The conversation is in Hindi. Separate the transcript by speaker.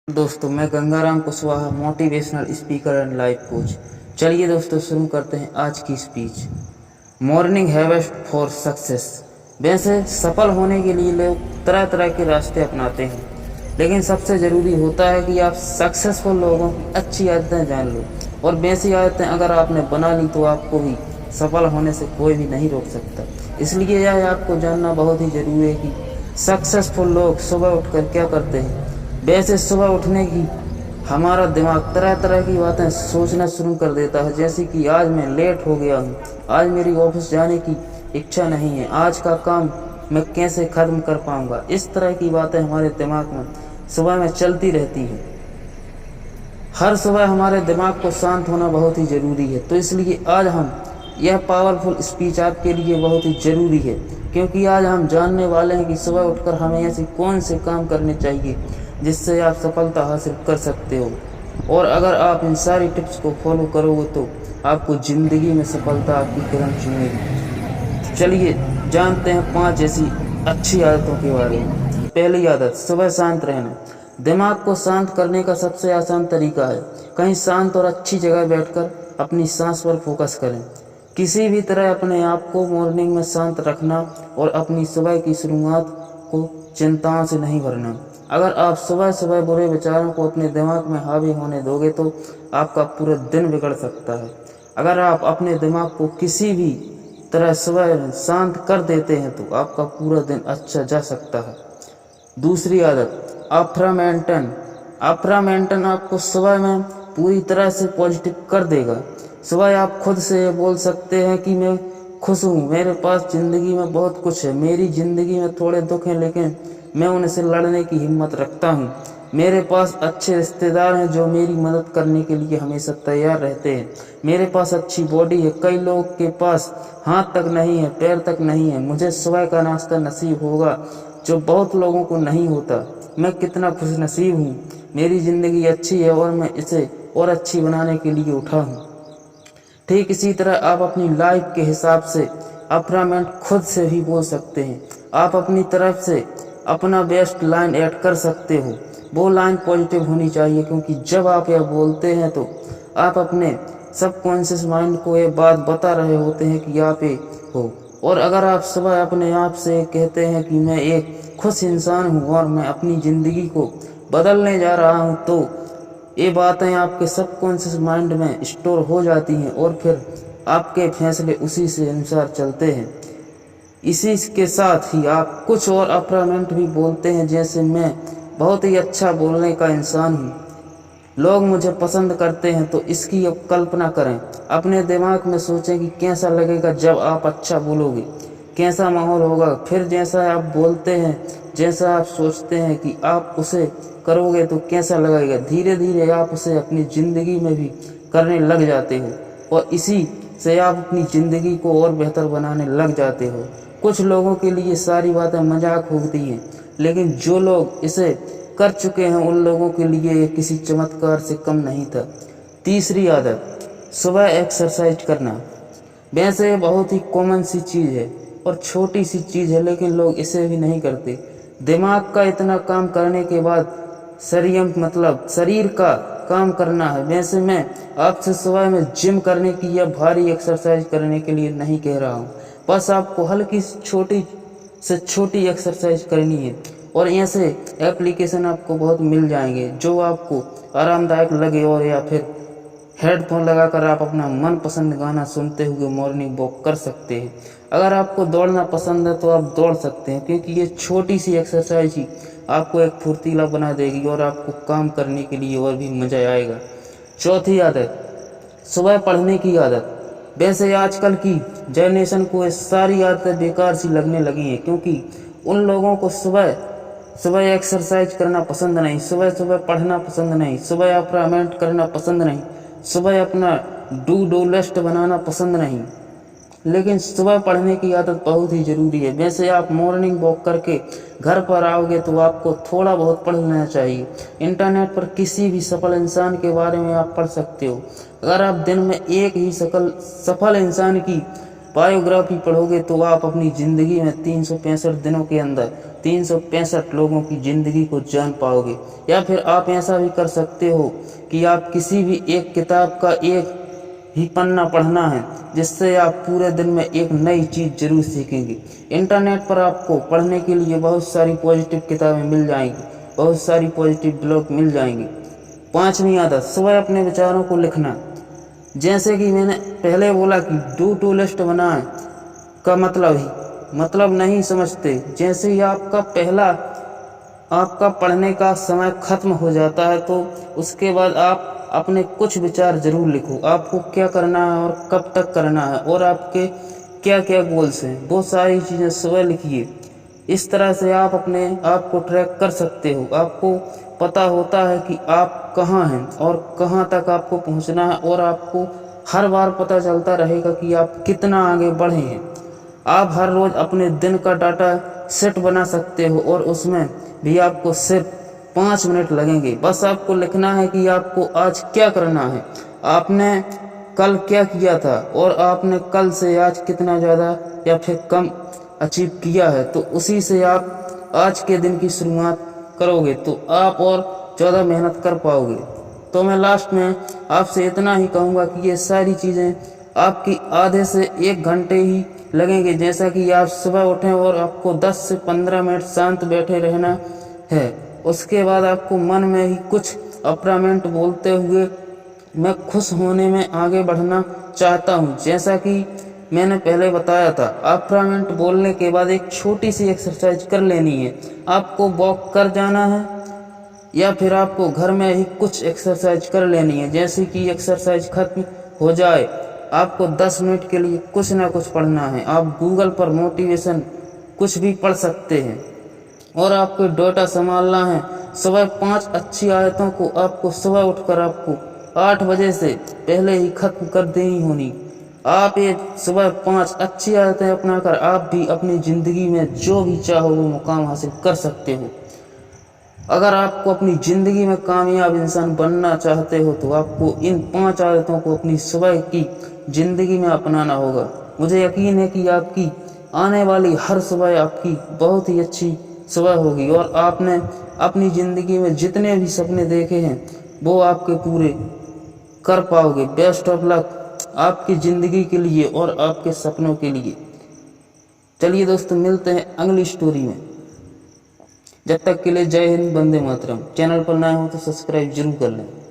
Speaker 1: दोस्तों, मैं Gangaram Kushwaha, motivational speaker and life coach. चलिए दोस्तों, शुरू करते हैं आज की speech. Morning habit for success. वैसे सफल होने के लिए लोग तरह तरह के रास्ते अपनाते हैं, लेकिन सबसे ज़रूरी होता है कि आप सक्सेसफुल लोगों की अच्छी आदतें जान लो, और वैसी आदतें अगर आपने बना ली तो आपको भी सफल होने से कोई भी नहीं रोक सकता। इसलिए यह आपको जानना बहुत ही ज़रूरी है कि सक्सेसफुल लोग सुबह उठकर क्या करते हैं। वैसे सुबह उठने की हमारा दिमाग तरह तरह की बातें सोचना शुरू कर देता है, जैसे कि आज मैं लेट हो गया हूँ, आज मेरी ऑफिस जाने की इच्छा नहीं है, आज का काम मैं कैसे ख़त्म कर पाऊँगा। इस तरह की बातें हमारे दिमाग में सुबह में चलती रहती हैं। हर सुबह हमारे दिमाग को शांत होना बहुत ही ज़रूरी है, तो इसलिए आज हम यह पावरफुल स्पीच आपके लिए बहुत ही ज़रूरी है, क्योंकि आज हम जानने वाले हैं कि सुबह उठकर हमें ऐसे कौन से काम करने चाहिए जिससे आप सफलता हासिल कर सकते हो। और अगर आप इन सारी टिप्स को फॉलो करोगे तो आपको ज़िंदगी में सफलता आपकी कदम चूमेगी। चलिए जानते हैं 5 ऐसी अच्छी आदतों के बारे में। पहली आदत, सुबह शांत रहना। दिमाग को शांत करने का सबसे आसान तरीका है कहीं शांत और अच्छी जगह बैठकर अपनी सांस पर फोकस करें। किसी भी तरह अपने आप को मॉर्निंग में शांत रखना और अपनी सुबह की शुरुआत को चिंताओं से नहीं भरना। अगर आप सुबह सुबह बुरे विचारों को अपने दिमाग में हावी होने दोगे तो आपका पूरा दिन बिगड़ सकता है। अगर आप अपने दिमाग को किसी भी तरह सुबह शांत कर देते हैं तो आपका पूरा दिन अच्छा जा सकता है। दूसरी आदत, अफ्रामेंटन। अफ्रामेंटन आपको सुबह में पूरी तरह से पॉजिटिव कर देगा। सुबह आप खुद से बोल सकते हैं कि मैं खुश हूँ, मेरे पास ज़िंदगी में बहुत कुछ है, मेरी ज़िंदगी में थोड़े दुख हैं लेकिन मैं उनसे लड़ने की हिम्मत रखता हूँ, मेरे पास अच्छे रिश्तेदार हैं जो मेरी मदद करने के लिए हमेशा तैयार रहते हैं, मेरे पास अच्छी बॉडी है, कई लोगों के पास हाथ तक नहीं है, पैर तक नहीं है, मुझे सुबह का नाश्ता नसीब होगा जो बहुत लोगों को नहीं होता, मैं कितना खुश नसीब हूँ, मेरी ज़िंदगी अच्छी है और मैं इसे और अच्छी बनाने के लिए उठा हूँ। ठीक इसी तरह आप अपनी लाइफ के हिसाब से अफ्रामेंट खुद से भी बोल सकते हैं। आप अपनी तरफ से अपना बेस्ट लाइन ऐड कर सकते हो। वो लाइन पॉजिटिव होनी चाहिए, क्योंकि जब आप यह बोलते हैं तो आप अपने सबकॉन्शियस माइंड को ये बात बता रहे होते हैं कि आप ये हो। और अगर आप सुबह अपने आप से कहते हैं कि मैं एक खुश इंसान हूँ और मैं अपनी ज़िंदगी को बदलने जा रहा हूँ, तो ये बातें आपके सबकॉन्शियस माइंड में स्टोर हो जाती हैं और फिर आपके फैसले उसी से अनुसार चलते हैं। इसी के साथ ही आप कुछ और अफ्रामेंट भी बोलते हैं, जैसे मैं बहुत ही अच्छा बोलने का इंसान हूँ, लोग मुझे पसंद करते हैं। तो इसकी अब कल्पना करें, अपने दिमाग में सोचें कि कैसा लगेगा जब आप अच्छा बोलोगे, कैसा माहौल होगा। फिर जैसा आप बोलते हैं, जैसा आप सोचते हैं कि आप उसे करोगे तो कैसा लगेगा, धीरे धीरे आप उसे अपनी ज़िंदगी में भी करने लग जाते हो और इसी से आप अपनी ज़िंदगी को और बेहतर बनाने लग जाते हो। कुछ लोगों के लिए सारी बातें मजाक होती हैं, लेकिन जो लोग इसे कर चुके हैं उन लोगों के लिए ये किसी चमत्कार से कम नहीं था। तीसरी आदत, सुबह एक्सरसाइज करना। वैसे ये बहुत ही कॉमन सी चीज़ है और छोटी सी चीज़ है, लेकिन लोग इसे भी नहीं करते। दिमाग का इतना काम करने के बाद शरीर का काम करना है। वैसे मैं आपसे सुबह में जिम करने की या भारी एक्सरसाइज करने के लिए नहीं कह रहा हूँ, बस आपको हल्की छोटी से छोटी एक्सरसाइज करनी है। और ऐसे एप्लीकेशन आपको बहुत मिल जाएंगे जो आपको आरामदायक लगे, और या फिर हेडफोन लगाकर आप अपना मनपसंद गाना सुनते हुए मॉर्निंग वॉक कर सकते हैं। अगर आपको दौड़ना पसंद है तो आप दौड़ सकते हैं, क्योंकि ये छोटी सी एक्सरसाइज ही आपको एक फुर्तीला बना देगी और आपको काम करने के लिए और भी मज़ा आएगा। चौथी आदत, सुबह पढ़ने की आदत। वैसे आजकल की जनरेशन को ये सारी आदतें बेकार सी लगने लगी हैं, क्योंकि उन लोगों को सुबह सुबह एक्सरसाइज करना पसंद नहीं, सुबह सुबह पढ़ना पसंद नहीं, सुबह अफ्रामेंट करना पसंद नहीं, सुबह अपना डू लिस्ट बनाना पसंद नहीं, लेकिन सुबह पढ़ने की आदत बहुत ही ज़रूरी है। वैसे आप मॉर्निंग वॉक करके घर पर आओगे तो आपको थोड़ा बहुत पढ़ लेना चाहिए। इंटरनेट पर किसी भी सफल इंसान के बारे में आप पढ़ सकते हो। अगर आप दिन में एक ही सफल इंसान की बायोग्राफी पढ़ोगे तो आप अपनी ज़िंदगी में 365 दिनों के अंदर 365 लोगों की ज़िंदगी को जान पाओगे। या फिर आप ऐसा भी कर सकते हो कि आप किसी भी एक किताब का एक ही पन्ना पढ़ना है, जिससे आप पूरे दिन में एक नई चीज़ जरूर सीखेंगे। इंटरनेट पर आपको पढ़ने के लिए बहुत सारी पॉजिटिव किताबें मिल जाएंगी, बहुत सारी पॉजिटिव ब्लॉग मिल जाएंगी। 5वीं आदत, सुबह अपने विचारों को लिखना। जैसे कि मैंने पहले बोला कि डू टू लिस्ट बनाएं का मतलब नहीं समझते। जैसे ही आपका पढ़ने का समय खत्म हो जाता है तो उसके बाद आप अपने कुछ विचार जरूर लिखो। आपको क्या करना है और कब तक करना है और आपके क्या क्या गोल्स हैं, वो सारी चीज़ें सुबह लिखिए। इस तरह से आप अपने आप को ट्रैक कर सकते हो। आपको पता होता है कि आप कहाँ हैं और कहाँ तक आपको पहुँचना है, और आपको हर बार पता चलता रहेगा कि आप कितना आगे बढ़े हैं। आप हर रोज़ अपने दिन का डाटा सेट बना सकते हो और उसमें भी आपको सिर्फ 5 मिनट लगेंगे। बस आपको लिखना है कि आपको आज क्या करना है, आपने कल क्या किया था और आपने कल से आज कितना ज़्यादा या फिर कम अचीव किया है। तो उसी से आप आज के दिन की शुरुआत करोगे तो आप और ज़्यादा मेहनत कर पाओगे। तो मैं लास्ट में आपसे इतना ही कहूँगा कि ये सारी चीज़ें आपकी आधे से 1 घंटे ही लगेंगे। जैसा कि आप सुबह उठें और आपको 10 से 15 मिनट शांत बैठे रहना है। उसके बाद आपको मन में ही कुछ अप्रामेंट बोलते हुए मैं खुश होने में आगे बढ़ना चाहता हूँ। जैसा कि मैंने पहले बताया था, अप्रामेंट बोलने के बाद एक छोटी सी एक्सरसाइज कर लेनी है। आपको वॉक कर जाना है या फिर आपको घर में ही कुछ एक्सरसाइज कर लेनी है। जैसे कि एक्सरसाइज खत्म हो जाए आपको 10 मिनट के लिए कुछ ना कुछ पढ़ना है। आप गूगल पर मोटिवेशन कुछ भी पढ़ सकते हैं और आपको डेटा संभालना है। सुबह 5 अच्छी आदतों को आपको सुबह उठकर आपको 8 बजे से पहले ही खत्म कर देनी होनी। आप ये सुबह 5 अच्छी आदतें अपनाकर आप भी अपनी ज़िंदगी में जो भी चाहो वो मुकाम हासिल कर सकते हो। अगर आपको अपनी ज़िंदगी में कामयाब इंसान बनना चाहते हो तो आपको इन 5 आदतों को अपनी सुबह की ज़िंदगी में अपनाना होगा। मुझे यकीन है कि आपकी आने वाली हर सुबह आपकी बहुत ही अच्छी सुबह होगी और आपने अपनी ज़िंदगी में जितने भी सपने देखे हैं वो आपके पूरे कर पाओगे। बेस्ट ऑफ लक आपकी ज़िंदगी के लिए और आपके सपनों के लिए। चलिए दोस्तों, मिलते हैं अगली स्टोरी में। जब तक के लिए जय हिंद, वंदे मातरम। चैनल पर नए हो तो सब्सक्राइब जरूर कर लें।